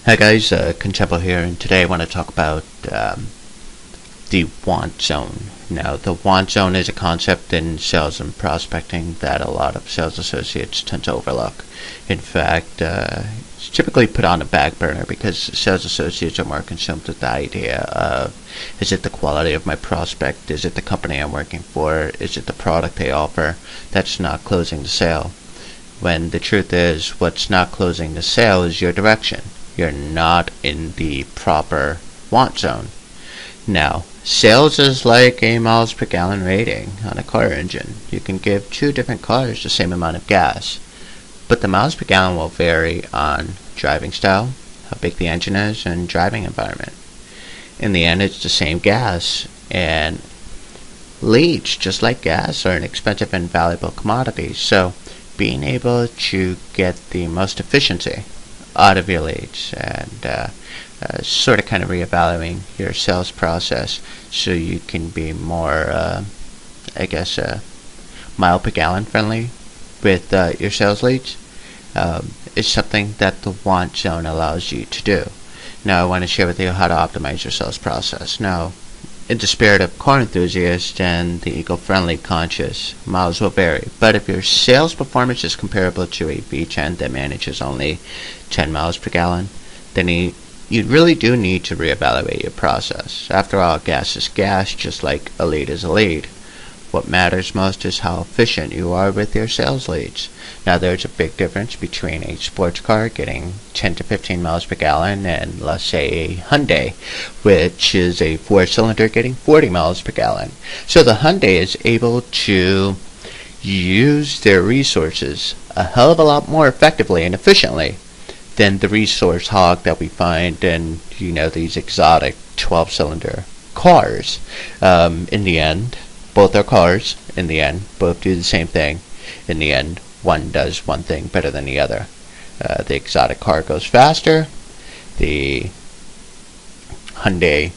Hi guys, Contempo here, and today I want to talk about the want zone. Now, the want zone is a concept in sales and prospecting that a lot of sales associates tend to overlook. In fact, it's typically put on a back burner because sales associates are more consumed with the idea of, is it the quality of my prospect? Is it the company I'm working for? Is it the product they offer that's not closing the sale? When the truth is, what's not closing the sale is your direction. You're not in the proper want zone. Now, sales is like a miles per gallon rating on a car engine. You can give two different cars the same amount of gas, but the miles per gallon will vary on driving style, how big the engine is, and driving environment. In the end, it's the same gas, and leads, just like gas, are an expensive and valuable commodity. So, being able to get the most efficiency out of your leads and sort of kind of reevaluating your sales process so you can be more, mile per gallon friendly with your sales leads is something that the want zone allows you to do. Now, I want to share with you how to optimize your sales process. Now, in the spirit of car enthusiast and the eco-friendly conscious, miles will vary. But if your sales performance is comparable to a V10 that manages only 10 miles per gallon, then you really do need to reevaluate your process. After all, gas is gas, just like a lead is a lead. What matters most is how efficient you are with your sales leads. Now, there's a big difference between a sports car getting 10 to 15 miles per gallon and, let's say, a Hyundai, which is a 4-cylinder getting 40 miles per gallon. So the Hyundai is able to use their resources a hell of a lot more effectively and efficiently than the resource hog that we find in, these exotic 12-cylinder cars. In the end, both are cars. In the end, both do the same thing. In the end, one does one thing better than the other. The exotic car goes faster. The Hyundai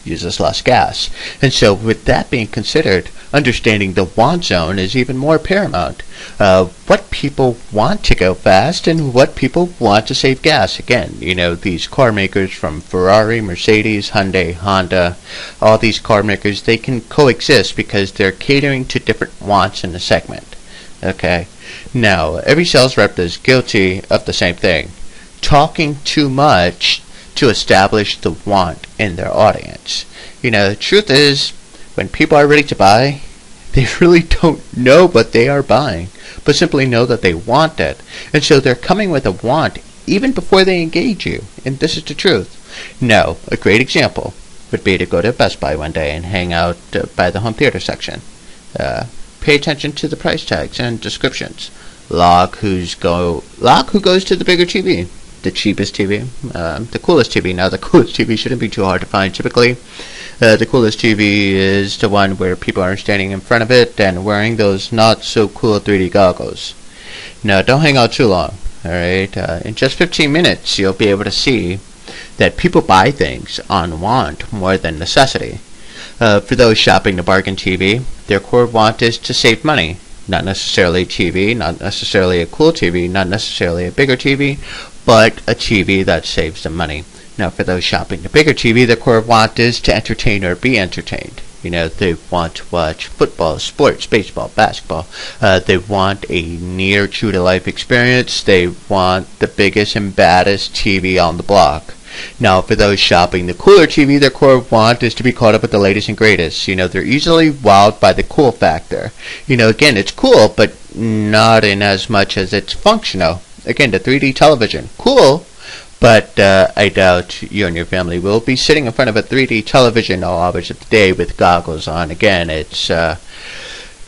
uses less gas. And so with that being considered, understanding the want zone is even more paramount. What people want to go fast and what people want to save gas. Again, these car makers from Ferrari, Mercedes, Hyundai, Honda, all these car makers, they can coexist because they're catering to different wants in the segment. Okay? Now, every sales rep is guilty of the same thing. Talking too much to establish the want in their audience. The truth is, when people are ready to buy, they really don't know what they are buying, but simply know that they want it. And so they're coming with a want even before they engage you. And this is the truth. Now, a great example would be to go to Best Buy one day and hang out by the home theater section. Pay attention to the price tags and descriptions. Log who goes to the bigger TV. The cheapest TV, the coolest TV. Now, the coolest TV shouldn't be too hard to find. Typically, the coolest TV is the one where people are standing in front of it and wearing those not so cool 3D goggles. Now, don't hang out too long. Alright, in just 15 minutes, you'll be able to see that people buy things on want more than necessity. For those shopping the bargain TV, their core want is to save money. Not necessarily TV, not necessarily a cool TV, not necessarily a bigger TV, but a TV that saves them money. Now, for those shopping the bigger TV, their core want is to entertain or be entertained. They want to watch football, sports, baseball, basketball. They want a near true-to-life experience. They want the biggest and baddest TV on the block. Now, for those shopping the cooler TV, their core want is to be caught up with the latest and greatest. They're easily wowed by the cool factor. Again, it's cool, but not in as much as it's functional. Again, the 3D television, cool, but I doubt you and your family will be sitting in front of a 3D television all hours of the day with goggles on. Again, it's not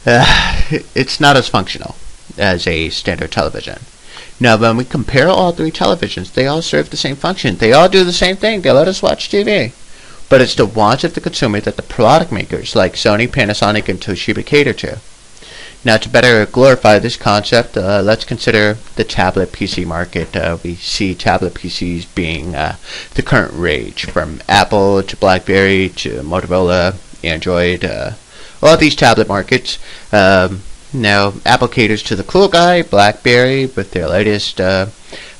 as functional as a standard television. Now, when we compare all three televisions, they all serve the same function. They all do the same thing. They let us watch TV. But it's the wants of the consumer that the product makers like Sony, Panasonic, and Toshiba cater to. Now, to better glorify this concept, let's consider the tablet PC market. We see tablet PCs being the current rage, from Apple to BlackBerry to Motorola, Android, all these tablet markets. Now, Apple caters to the cool guy, BlackBerry, with their latest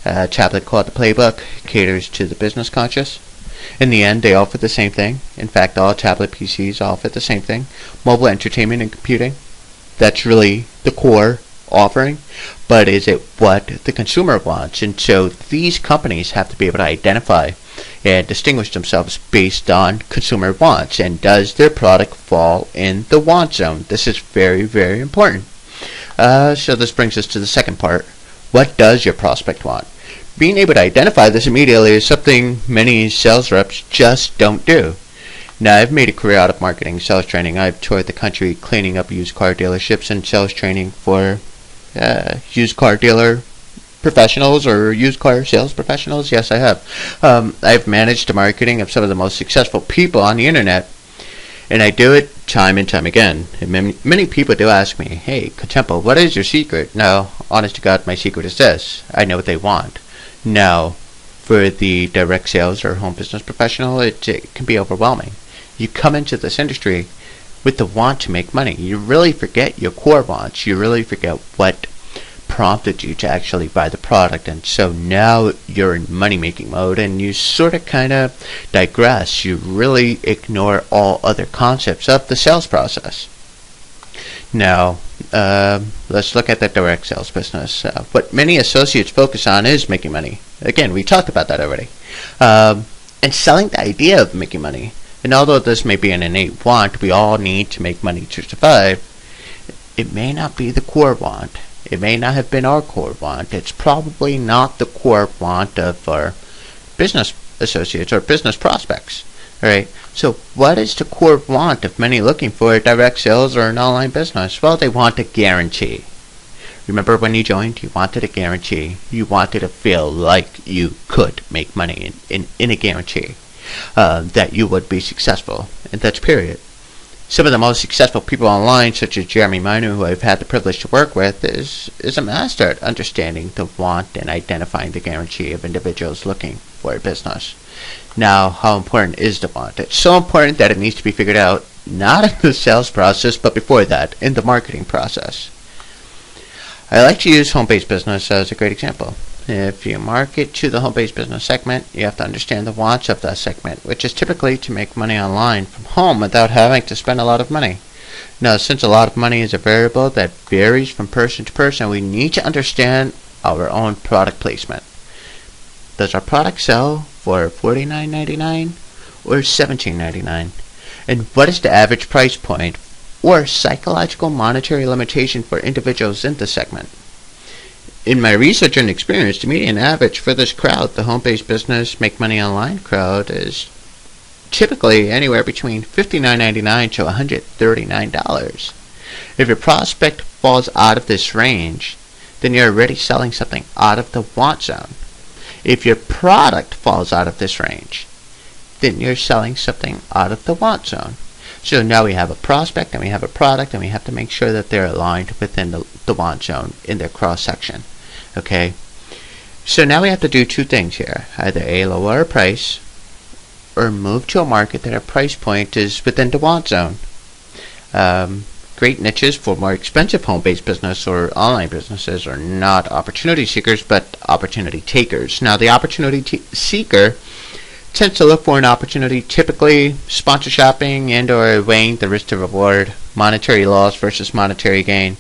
A tablet called the Playbook caters to the business conscious. In the end, they offer the same thing. In fact, all tablet PCs offer the same thing. Mobile entertainment and computing. That's really the core offering. But is it what the consumer wants? And so these companies have to be able to identify and distinguish themselves based on consumer wants. And does their product fall in the want zone? This is very, very important. So this brings us to the second part. What does your prospect want? Being able to identify this immediately is something many sales reps just don't do. Now, I've made a career out of marketing sales training. I've toured the country cleaning up used car dealerships and sales training for used car dealer professionals or used car sales professionals. Yes, I have. I've managed the marketing of some of the most successful people on the internet, and I do it time and time again. And many people do ask me, "Hey, Contempo, what is your secret?" No, honest to God, my secret is this. I know what they want. Now, for the direct sales or home business professional, it can be overwhelming. You come into this industry with the want to make money. You really forget your core wants. You really forget what prompted you to actually buy the product. And so now you're in money-making mode and you sort of kind of digress. You really ignore all other concepts of the sales process. Now, let's look at the direct sales business. What many associates focus on is making money. Again, we talked about that already. And selling the idea of making money. And although this may be an innate want, we all need to make money to survive. It may not be the core want. It may not have been our core want. It's probably not the core want of our business associates or business prospects. Alright, so what is the core want of many looking for direct sales or an online business? Well, they want a guarantee. Remember when you joined, you wanted a guarantee. You wanted to feel like you could make money in a guarantee. That you would be successful. And that's period. Some of the most successful people online, such as Jeremy Minu, who I've had the privilege to work with, is a master at understanding the want and identifying the guarantee of individuals looking for a business. Now, how important is the want? It's so important that it needs to be figured out, not in the sales process, but before that, in the marketing process. I like to use home-based business as a great example. If you market to the home-based business segment, you have to understand the wants of that segment, which is typically to make money online from home without having to spend a lot of money. Now, since a lot of money is a variable that varies from person to person, we need to understand our own product placement. Does our product sell for $49.99 or $17.99? And what is the average price point or psychological monetary limitation for individuals in the segment? In my research and experience, the median average for this crowd, the home-based business, make money online crowd, is typically anywhere between $59.99 to $139. If your prospect falls out of this range, then you're already selling something out of the want zone. If your product falls out of this range, then you're selling something out of the want zone. So now we have a prospect and we have a product, and we have to make sure that they're aligned within the want zone in their cross-section. Okay? So now we have to do two things here. Either A, lower our price, or move to a market that our price point is within the want zone. Great niches for more expensive home-based business or online businesses are not opportunity seekers, but opportunity takers. Now, the opportunity seeker tends to look for an opportunity, typically sponsor shopping and or weighing the risk to reward, monetary loss versus monetary gain.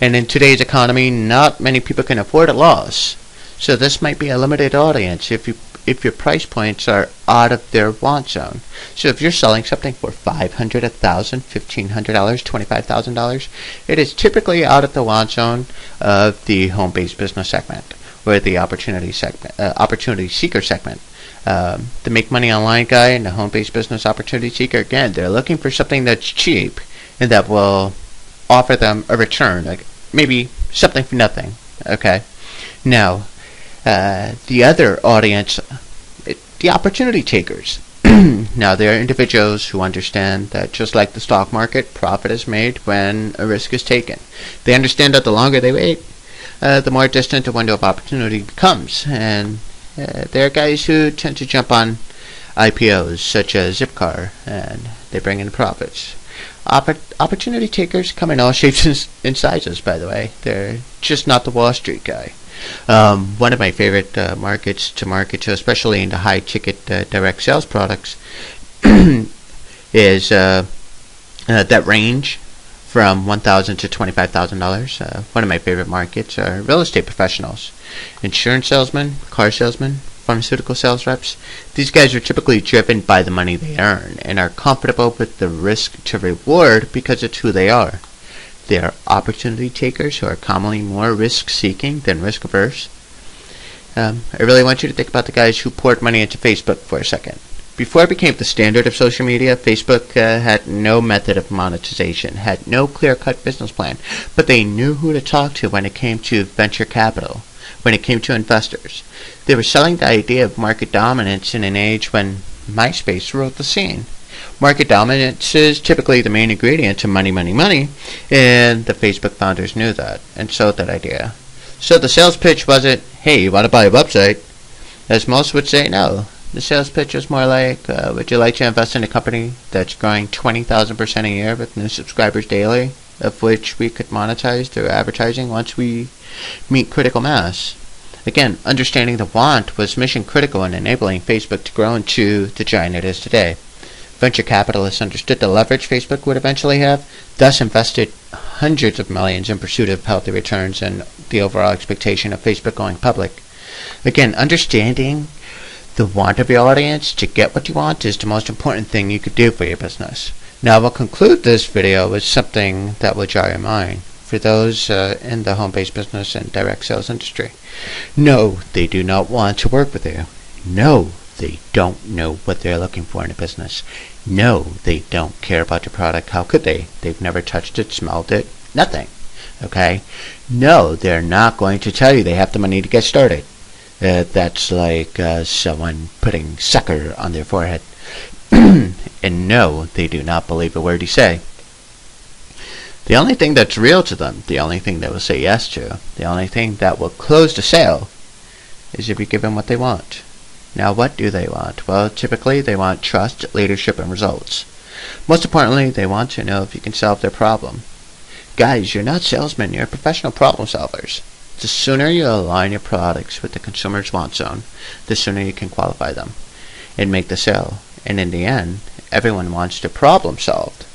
And in today's economy, not many people can afford a loss. So this might be a limited audience if your price points are out of their want zone. So if you're selling something for $500, $1,000, $1,500, $25,000, it is typically out of the want zone of the home-based business segment or the opportunity seeker segment. The make money online guy and the home-based business opportunity seeker, again, they're looking for something that's cheap and that will offer them a return, like maybe something for nothing. Okay. Now, the other audience, the opportunity takers. Now, there are individuals who understand that just like the stock market, profit is made when a risk is taken. They understand that the longer they wait, the more distant the window of opportunity becomes. And there are guys who tend to jump on IPOs, such as Zipcar, and they bring in profits. Opportunity takers come in all shapes and sizes, by the way. They're just not the Wall Street guy. One of my favorite markets to market to, especially in the high ticket direct sales products, is that range from $1,000 to $25,000. One of my favorite markets are real estate professionals, insurance salesmen, car salesmen, pharmaceutical sales reps. These guys are typically driven by the money they earn and are comfortable with the risk to reward because it's who they are. They are opportunity takers who are commonly more risk-seeking than risk-averse. I really want you to think about the guys who poured money into Facebook for a second. Before it became the standard of social media, Facebook had no method of monetization, had no clear-cut business plan, but they knew who to talk to when it came to venture capital, when it came to investors. They were selling the idea of market dominance in an age when MySpace ruled the scene. Market dominance is typically the main ingredient to money, money, money, and the Facebook founders knew that and sold that idea. So the sales pitch wasn't, hey, you want to buy a website? As most would say, no. The sales pitch was more like, would you like to invest in a company that's growing 20,000% a year with new subscribers daily, of which we could monetize through advertising once we meet critical mass? Again, understanding the want was mission critical in enabling Facebook to grow into the giant it is today. Venture capitalists understood the leverage Facebook would eventually have, thus invested hundreds of millions in pursuit of healthy returns and the overall expectation of Facebook going public. Again, understanding the want of your audience to get what you want is the most important thing you could do for your business. Now, we'll conclude this video with something that will jar your mind for those in the home-based business and direct sales industry. No, they do not want to work with you. No, they don't know what they're looking for in a business. No, they don't care about your product. How could they? They've never touched it, smelled it, nothing. Okay? No, they're not going to tell you they have the money to get started. That's like someone putting sucker on their forehead. And no, they do not believe a word you say. The only thing that's real to them, the only thing they will say yes to, the only thing that will close the sale is if you give them what they want. Now, what do they want? Well, typically they want trust, leadership, and results. Most importantly, they want to know if you can solve their problem. Guys, you're not salesmen, you're professional problem solvers. The sooner you align your products with the consumer's want zone, the sooner you can qualify them and make the sale. And in the end, everyone wants their problem solved.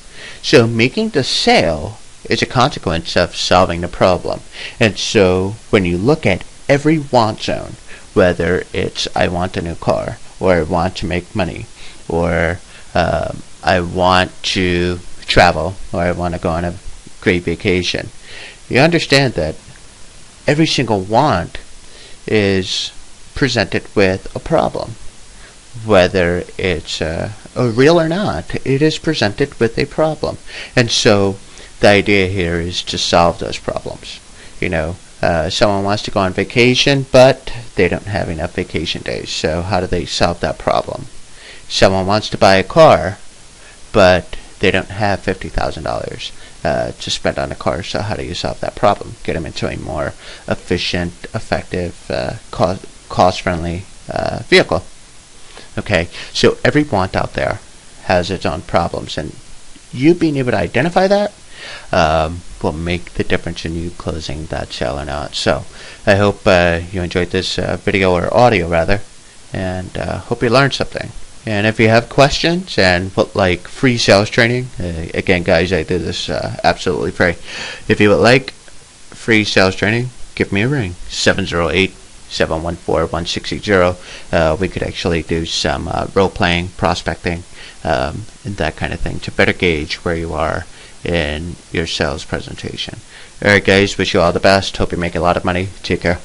So making the sale is a consequence of solving the problem. And so when you look at every want zone, whether it's I want a new car, or I want to make money, or I want to travel, or I want to go on a great vacation, you understand that every single want is presented with a problem. Whether it's real or not, it is presented with a problem. And so the idea here is to solve those problems. You know, someone wants to go on vacation, but they don't have enough vacation days. So how do they solve that problem? Someone wants to buy a car, but they don't have $50,000 to spend on a car. So how do you solve that problem? Get them into a more efficient, effective, cost-friendly vehicle. Okay, so every want out there has its own problems, and you being able to identify that will make the difference in you closing that sale or not. So I hope you enjoyed this video, or audio rather, and hope you learned something. And if you have questions and would like free sales training, again guys, I did this absolutely free. If you would like free sales training, give me a ring, 708-714-1680. We could actually do some role-playing, prospecting, and that kind of thing to better gauge where you are in your sales presentation. Alright guys, wish you all the best. Hope you're making a lot of money. Take care.